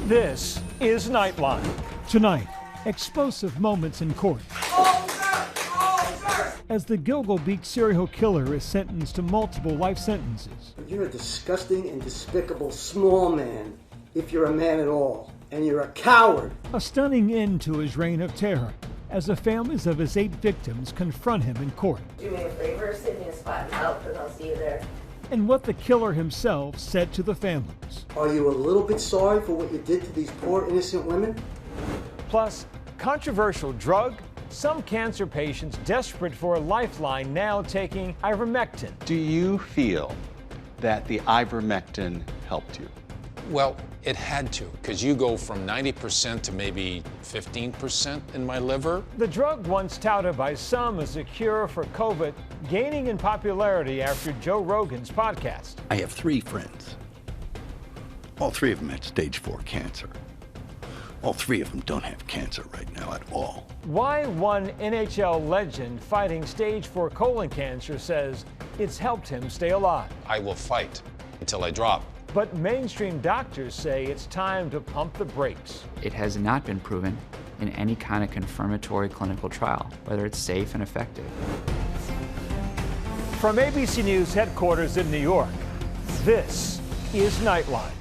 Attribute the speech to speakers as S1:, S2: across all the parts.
S1: This is Nightline. Tonight, explosive moments in court as the Gilgo Beach serial killer is sentenced to multiple life sentences.
S2: You're a disgusting and despicable small man, if you're a man at all, and you're a coward.
S1: A stunning end to his reign of terror as the families of his 8 victims confront him in court.
S3: Do me a favor, send me a spot and help, and I'll see you there.
S1: And what the killer himself said to the families.
S2: Are you a little bit sorry for what you did to these poor innocent women?
S1: Plus, controversial drug, some cancer patients desperate for a lifeline now taking Ivermectin.
S4: Do you feel that the Ivermectin helped you?
S5: Well, it had to, because you go from 90% to maybe 15% in my liver.
S1: The drug once touted by some as a cure for COVID, gaining in popularity after Joe Rogan's podcast.
S6: I have 3 friends. All 3 of them had stage 4 cancer. All 3 of them don't have cancer right now at all.
S1: Why one NHL legend fighting stage 4 colon cancer says it's helped him stay alive.
S5: I will fight until I drop.
S1: But mainstream doctors say it's time to pump the brakes.
S7: It has not been proven in any kind of confirmatory clinical trial, whether it's safe and effective.
S1: From ABC News headquarters in New York, this is Nightline.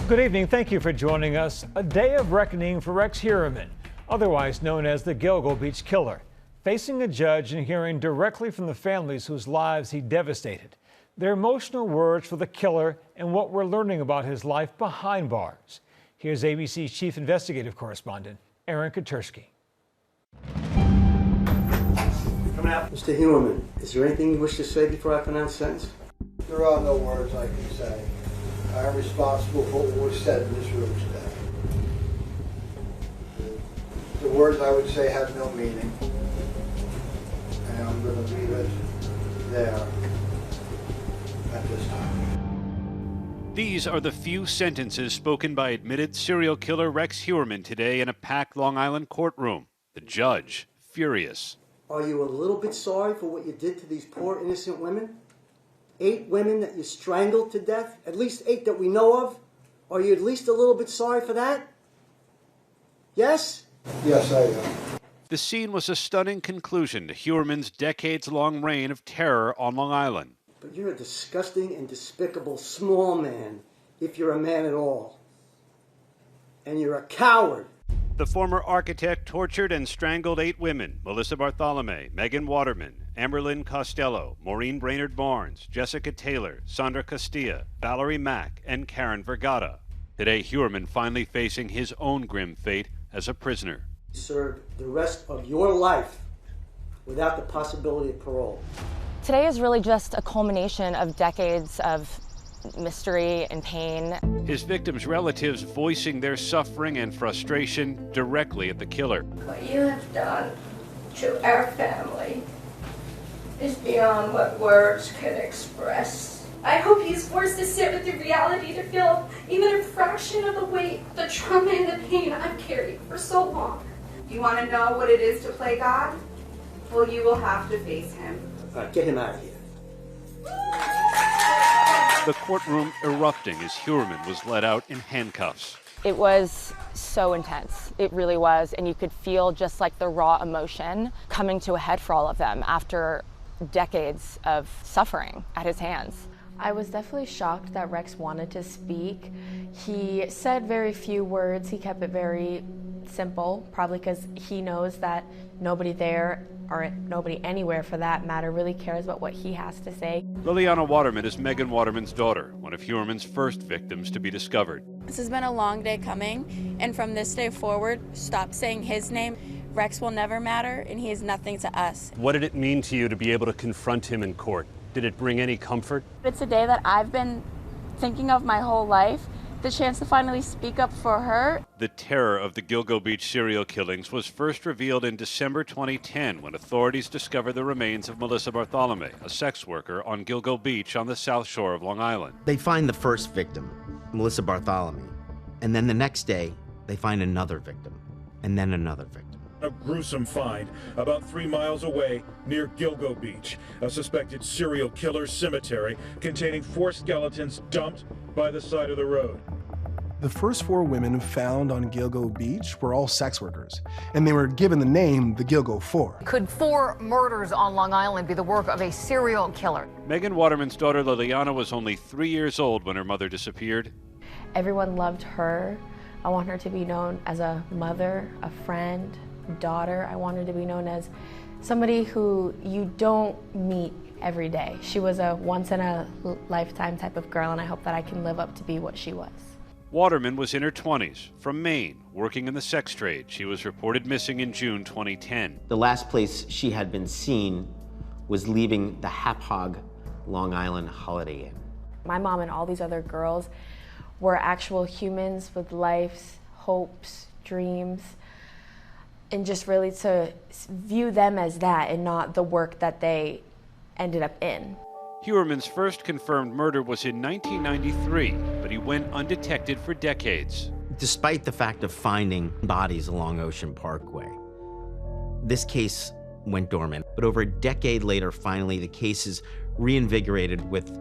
S1: Good evening, thank you for joining us. A day of reckoning for Rex Heuermann, otherwise known as the Gilgo Beach Killer, facing a judge and hearing directly from the families whose lives he devastated. Their emotional words for the killer and what we're learning about his life behind bars. Here's ABC's chief investigative correspondent, Aaron Katersky.
S2: Mr. Heuermann, is there anything you wish to say before I pronounce sentence?
S8: There are no words I can say. I am responsible for what was said in this room today. The words I would say have no meaning, and I'm going to leave it there at this time.
S9: These are the few sentences spoken by admitted serial killer Rex Heuermann today in a packed Long Island courtroom. The judge, furious.
S2: Are you a little bit sorry for what you did to these poor innocent women? 8 women that you strangled to death, at least 8 that we know of. Are you at least a little bit sorry for that? Yes?
S8: Yes, I am.
S9: The scene was a stunning conclusion to Heuermann's decades-long reign of terror on Long Island.
S2: But you're a disgusting and despicable small man, if you're a man at all. And you're a coward.
S9: The former architect tortured and strangled 8 women: Melissa Bartholomew, Megan Waterman, Amberlynn Costello, Maureen Brainerd Barnes, Jessica Taylor, Sandra Castilla, Valerie Mack, and Karen Vergata. Today, Heuermann finally facing his own grim fate as a prisoner.
S2: You served the rest of your life without the possibility of parole.
S10: Today is really just a culmination of decades of mystery and pain.
S9: His victims' relatives voicing their suffering and frustration directly at the killer.
S3: What you have done to our family is beyond what words can express.
S11: I hope he's forced to sit with the reality to feel even a fraction of the weight, the trauma and the pain I've carried for so long.
S12: You want to know what it is to play God? Well, you will have to face him.
S2: All right, get him out of here.
S9: The courtroom erupting as Heuermann was let out in handcuffs.
S10: It was so intense. It really was. And you could feel just like the raw emotion coming to a head for all of them after decades of suffering at his hands.
S13: I was definitely shocked that Rex wanted to speak. He said very few words. He kept it very simple, probably because he knows that nobody there, or nobody anywhere for that matter, really cares about what he has to say.
S9: Liliana Waterman is Megan Waterman's daughter, one of Heuermann's first victims to be discovered.
S14: This has been a long day coming, and from this day forward, stop saying his name. Rex will never matter, and he is nothing to us.
S9: What did it mean to you to be able to confront him in court? Did it bring any comfort?
S14: It's a day that I've been thinking of my whole life. The chance to finally speak up for her.
S9: The terror of the Gilgo Beach serial killings was first revealed in December 2010 when authorities discovered the remains of Melissa Bartholomew, a sex worker on Gilgo Beach on the south shore of Long Island.
S15: They find the first victim, Melissa Bartholomew, and then the next day they find another victim, and then another victim.
S16: A gruesome find about 3 miles away near Gilgo Beach, a suspected serial killer cemetery containing 4 skeletons dumped by the side of the road.
S17: The first 4 women found on Gilgo Beach were all sex workers, and they were given the name the Gilgo 4.
S18: Could 4 murders on Long Island be the work of a serial killer?
S9: Megan Waterman's daughter Liliana was only 3 years old when her mother disappeared.
S13: Everyone loved her. I want her to be known as a mother, a friend, daughter. I want her to be known as somebody who you don't meet every day. She was a once-in-a-lifetime type of girl, and I hope that I can live up to be what she was.
S9: Waterman was in her 20s, from Maine, working in the sex trade. She was reported missing in June 2010.
S15: The last place she had been seen was leaving the Hap-Hog Long Island Holiday Inn.
S13: My mom and all these other girls were actual humans with lives, hopes, dreams, and just really to view them as that and not the work that they ended up in.
S9: Hewerman's first confirmed murder was in 1993, but he went undetected for decades.
S15: Despite the fact of finding bodies along Ocean Parkway, this case went dormant. But over a decade later, finally, the case is reinvigorated with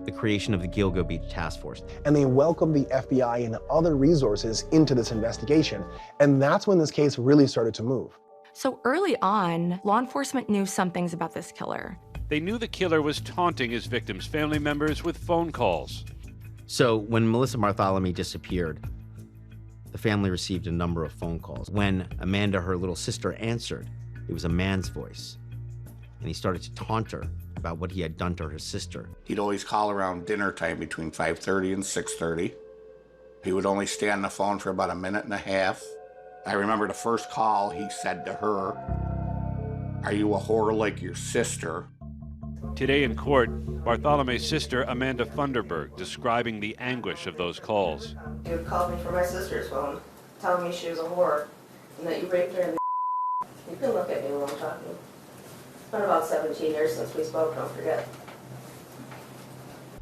S15: the creation of the Gilgo Beach Task Force.
S17: And they welcomed the FBI and other resources into this investigation. And that's when this case really started to move.
S10: So early on, law enforcement knew some things about this killer.
S9: They knew the killer was taunting his victims' family members with phone calls.
S15: So when Melissa Bartholomew disappeared, the family received a number of phone calls. When Amanda, her little sister, answered, it was a man's voice. And he started to taunt her about what he had done to her sister.
S19: He'd always call around dinner time between 5:30 and 6:30. He would only stay on the phone for about a minute and a half. I remember the first call he said to her, "Are you a whore like your sister?"
S9: Today in court, Bartholomew's sister, Amanda Funderburg, describing the anguish of those calls.
S20: You had called me from my sister's phone, telling me she was a whore, and that you raped her in the You can look at me while I'm talking. It's been about 17 years since we spoke, don't forget.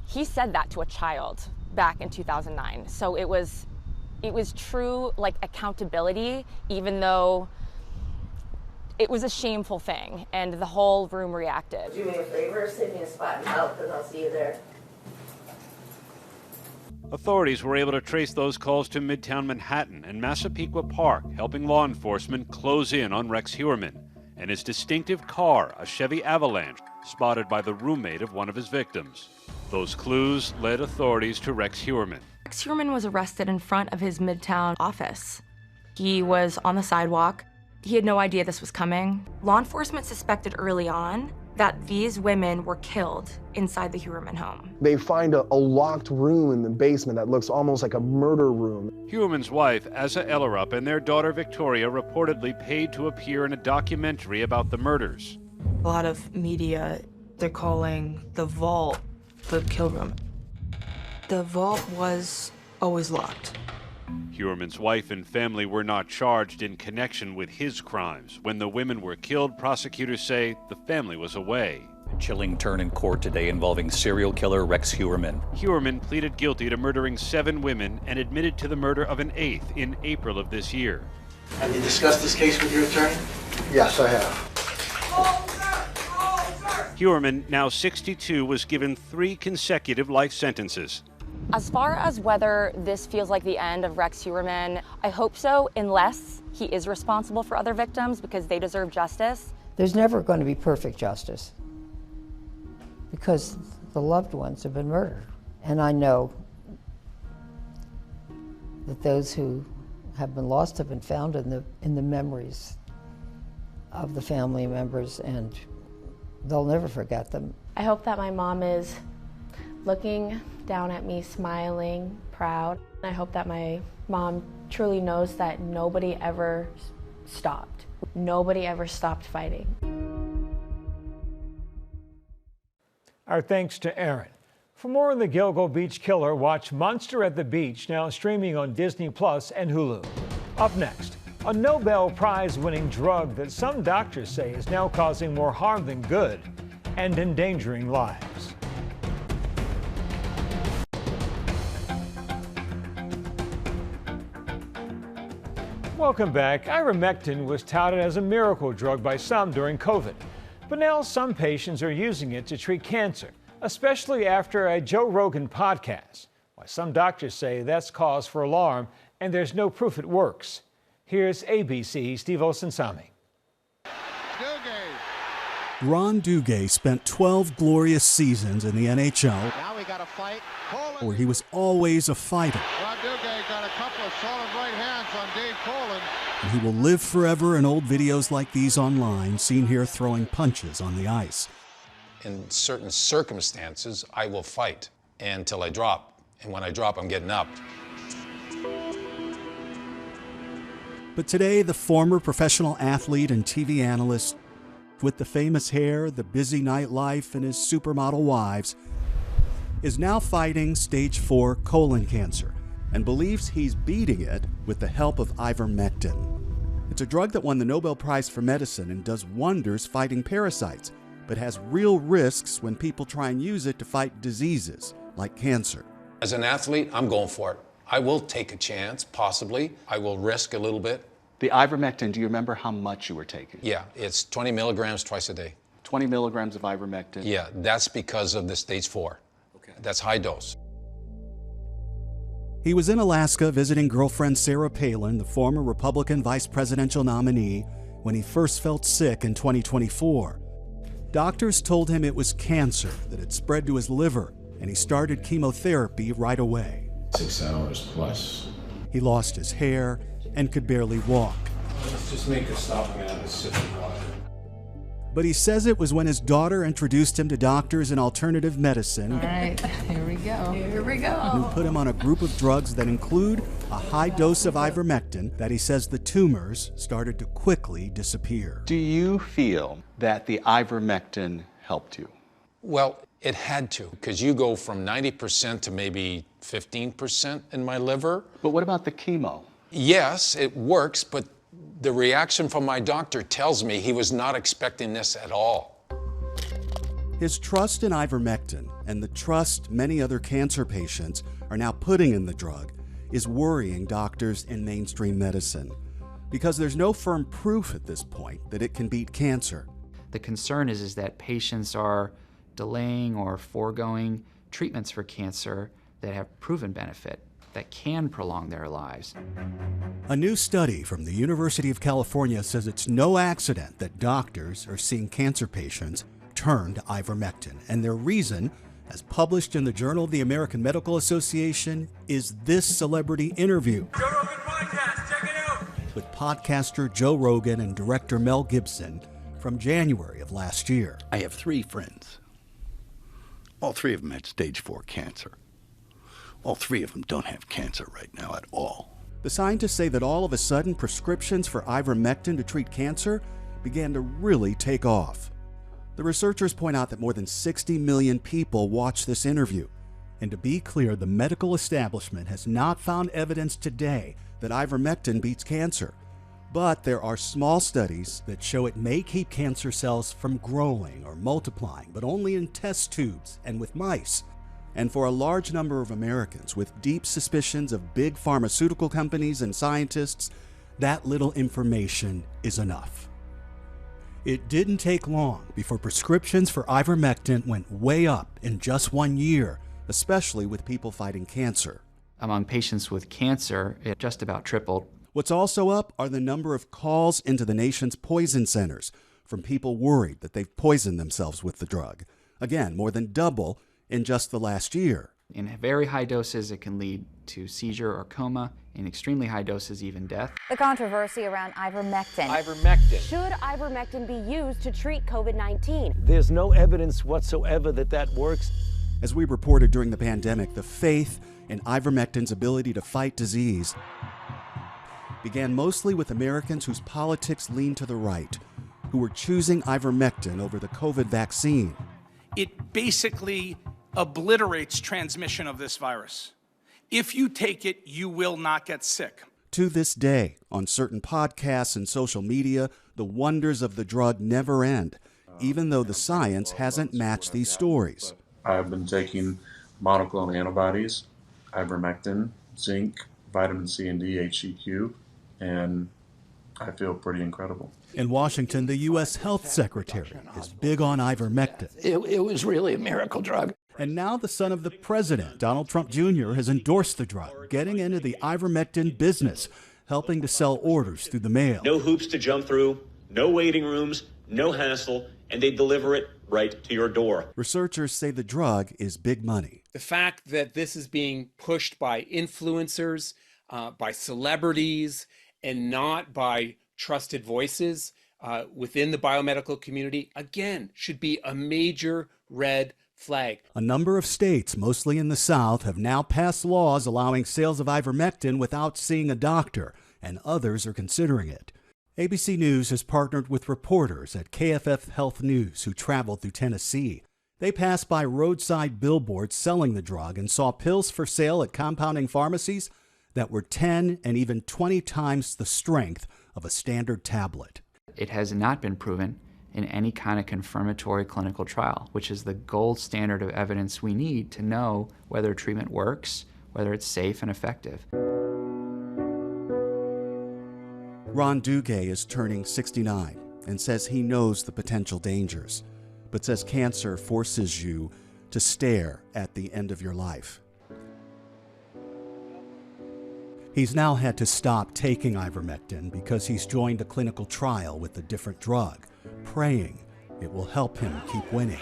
S10: He said that to a child back in 2009. So it was true, like, accountability, even though it was a shameful thing, and the whole room reacted.
S20: Do me a favor, save me a spot in hell, because I'll see you there.
S9: Authorities were able to trace those calls to Midtown Manhattan and Massapequa Park, helping law enforcement close in on Rex Hewerman and his distinctive car, a Chevy Avalanche, spotted by the roommate of one of his victims. Those clues led authorities to Rex Hewerman.
S10: Rex Hewerman was arrested in front of his Midtown office. He was on the sidewalk. He had no idea this was coming. Law enforcement suspected early on that these women were killed inside the Hewerman home.
S17: They find a locked room in the basement that looks almost like a murder room.
S9: Hewerman's wife, Asa Ellerup, and their daughter Victoria reportedly paid to appear in a documentary about the murders.
S21: A lot of media, they're calling the vault the kill room. The vault was always locked.
S9: Hewerman's wife and family were not charged in connection with his crimes. When the women were killed, prosecutors say the family was away.
S22: A chilling turn in court today involving serial killer Rex Hewerman.
S9: Hewerman pleaded guilty to murdering 7 women and admitted to the murder of an 8th in April of this year.
S8: Have you discussed this case with your attorney? Yes, I have.
S9: Hewerman, now 62, was given 3 consecutive life sentences.
S10: As far as whether this feels like the end of Rex Hewerman, I hope so, unless he is responsible for other victims because they deserve justice.
S23: There's never going to be perfect justice because the loved ones have been murdered. And I know that those who have been lost have been found in the memories of the family members, and they'll never forget them.
S13: I hope that my mom is looking down at me, smiling, proud. I hope that my mom truly knows that nobody ever stopped. Nobody ever stopped fighting.
S1: Our thanks to Aaron. For more on the Gilgo Beach killer, watch Monster at the Beach, now streaming on Disney Plus and Hulu. Up next, a Nobel Prize-winning drug that some doctors say is now causing more harm than good and endangering lives. Welcome back. Ivermectin was touted as a miracle drug by some during COVID, but now some patients are using it to treat cancer, especially after a Joe Rogan podcast. Why some doctors say that's cause for alarm and there's no proof it works. Here's ABC's Steve Osunsami.
S4: Ron Duguay spent 12 glorious seasons in the NHL,
S5: Now we got a fight.
S4: where he was always a fighter.
S5: Ron Duguay got a couple of solid right hands on Dave Poland.
S4: And he will live forever in old videos like these online, seen here throwing punches on the ice.
S6: In certain circumstances, I will fight until I drop. And when I drop, I'm getting up.
S4: But today, the former professional athlete and TV analyst, with the famous hair, the busy nightlife, and his supermodel wives, is now fighting stage 4 colon cancer and believes he's beating it with the help of ivermectin. It's a drug that won the Nobel Prize for Medicine and does wonders fighting parasites, but has real risks when people try and use it to fight diseases like cancer.
S6: As an athlete, I'm going for it. I will take a chance, possibly. I will risk a little bit.
S24: The ivermectin, do you remember how much you were taking?
S6: Yeah, it's 20 milligrams twice a day.
S24: 20 milligrams of ivermectin?
S6: Yeah, that's because of the stage 4. Okay. That's high dose.
S4: He was in Alaska visiting girlfriend Sarah Palin, the former Republican vice presidential nominee, when he first felt sick in 2024. Doctors told him it was cancer that had spread to his liver, and he started chemotherapy right away.
S25: 6 hours plus.
S4: He lost his hair and could barely walk.
S25: Let's just make a stop and have a sip of water.
S4: But he says it was when his daughter introduced him to doctors in alternative medicine.
S23: All right, here we go.
S11: Here we
S4: Who
S11: go.
S4: put him on a group of drugs that include a high dose of ivermectin that he says the tumors started to quickly disappear.
S24: Do you feel that the ivermectin helped you?
S6: Well, it had to, because you go from 90% to maybe 15% in my liver.
S24: But what about the chemo?
S6: Yes, it works, but the reaction from my doctor tells me he was not expecting this at all.
S4: His trust in ivermectin and the trust many other cancer patients are now putting in the drug is worrying doctors in mainstream medicine, because there's no firm proof at this point that it can beat cancer.
S7: The concern is that patients are delaying or foregoing treatments for cancer that have proven benefit, that can prolong their lives.
S4: A new study from the University of California says it's no accident that doctors are seeing cancer patients turn to ivermectin, and their reason, as published in the Journal of the American Medical Association, is this celebrity interview
S26: Joe Rogan podcast, check it out!
S4: with podcaster Joe Rogan and director Mel Gibson from January of last year.
S27: I have 3 friends. All 3 of them had stage 4 cancer. All 3 of them don't have cancer right now at all.
S4: The scientists say that all of a sudden prescriptions for ivermectin to treat cancer began to really take off. The researchers point out that more than 60 million people watched this interview. And to be clear, the medical establishment has not found evidence today that ivermectin beats cancer. But there are small studies that show it may keep cancer cells from growing or multiplying, but only in test tubes and with mice. And for a large number of Americans with deep suspicions of big pharmaceutical companies and scientists, that little information is enough. It didn't take long before prescriptions for ivermectin went way up in just 1 year, especially with people fighting cancer.
S7: Among patients with cancer, it just about tripled.
S4: What's also up are the number of calls into the nation's poison centers from people worried that they've poisoned themselves with the drug. Again, more than double in just the last year.
S7: In very high doses, it can lead to seizure or coma. In extremely high doses, even death.
S28: The controversy around ivermectin.
S29: Should ivermectin be used to treat COVID-19?
S30: There's no evidence whatsoever that that works.
S4: As we reported during the pandemic, the faith in ivermectin's ability to fight disease began mostly with Americans whose politics leaned to the right, who were choosing ivermectin over the COVID vaccine.
S31: It basically obliterates transmission of this virus. If you take it, you will not get sick.
S4: To this day, on certain podcasts and social media, the wonders of the drug never end, even though the science hasn't matched these stories.
S32: I've been taking monoclonal antibodies, ivermectin, zinc, vitamin C and D, HCQ, and I feel pretty incredible.
S4: In Washington, the U.S. Health Secretary is big on ivermectin.
S30: It was really a miracle drug.
S4: And now the son of the president, Donald Trump Jr., has endorsed the drug, getting into the ivermectin business, helping to sell orders through the mail.
S2: No hoops to jump through, no waiting rooms, no hassle, and they deliver it right to your door.
S4: Researchers say the drug is big money.
S3: The fact that this is being pushed by influencers, by celebrities, and not by trusted voices within the biomedical community, again, should be a major red flag.
S4: A number of states, mostly in the South, have now passed laws allowing sales of ivermectin without seeing a doctor, and others are considering it. ABC News has partnered with reporters at KFF Health News who traveled through Tennessee. They passed by roadside billboards selling the drug and saw pills for sale at compounding pharmacies that were 10 and even 20 times the strength of a standard tablet.
S7: It has not been proven in any kind of confirmatory clinical trial, which is the gold standard of evidence we need to know whether treatment works, whether it's safe and effective.
S4: Ron Duguay is turning 69 and says he knows the potential dangers, but says cancer forces you to stare at the end of your life. He's now had to stop taking ivermectin because he's joined a clinical trial with a different drug, praying it will help him keep winning.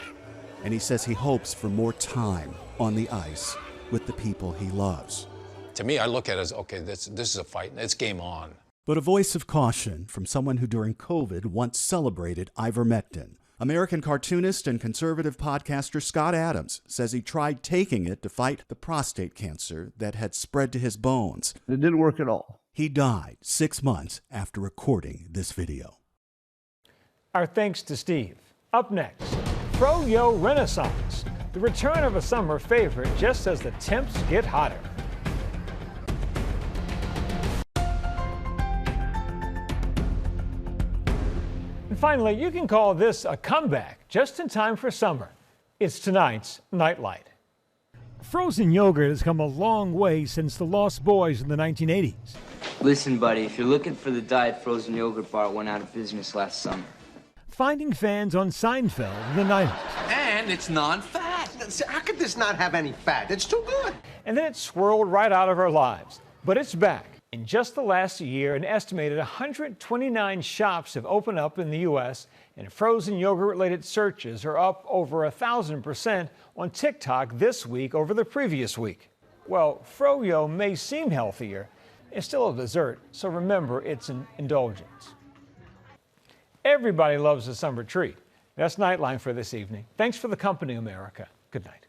S4: And he says he hopes for more time on the ice with the people he loves.
S6: To me, I look at it as, okay, this is a fight, it's game on.
S4: But a voice of caution from someone who during COVID once celebrated ivermectin. American cartoonist and conservative podcaster Scott Adams says he tried taking it to fight the prostate cancer that had spread to his bones.
S12: It didn't work at all.
S4: He died 6 months after recording this video.
S1: Our thanks to Steve. Up next, Fro-Yo Renaissance, the return of a summer favorite just as the temps get hotter. And finally, you can call this a comeback just in time for summer. It's tonight's Nightline. Frozen yogurt has come a long way since the Lost Boys in the 1980s.
S14: Listen, buddy, if you're looking for the diet frozen yogurt bar, it went out of business last summer.
S1: Finding fans on Seinfeld in the 90s.
S15: And it's non-fat. How could this not have any fat? It's too good.
S1: And then it swirled right out of our lives. But it's back. In just the last year, an estimated 129 shops have opened up in the U.S., and frozen yogurt-related searches are up over 1,000% on TikTok this week over the previous week. Well, Fro-Yo may seem healthier. It's still a dessert, so remember it's an indulgence. Everybody loves a summer treat. That's Nightline for this evening. Thanks for the company, America. Good night.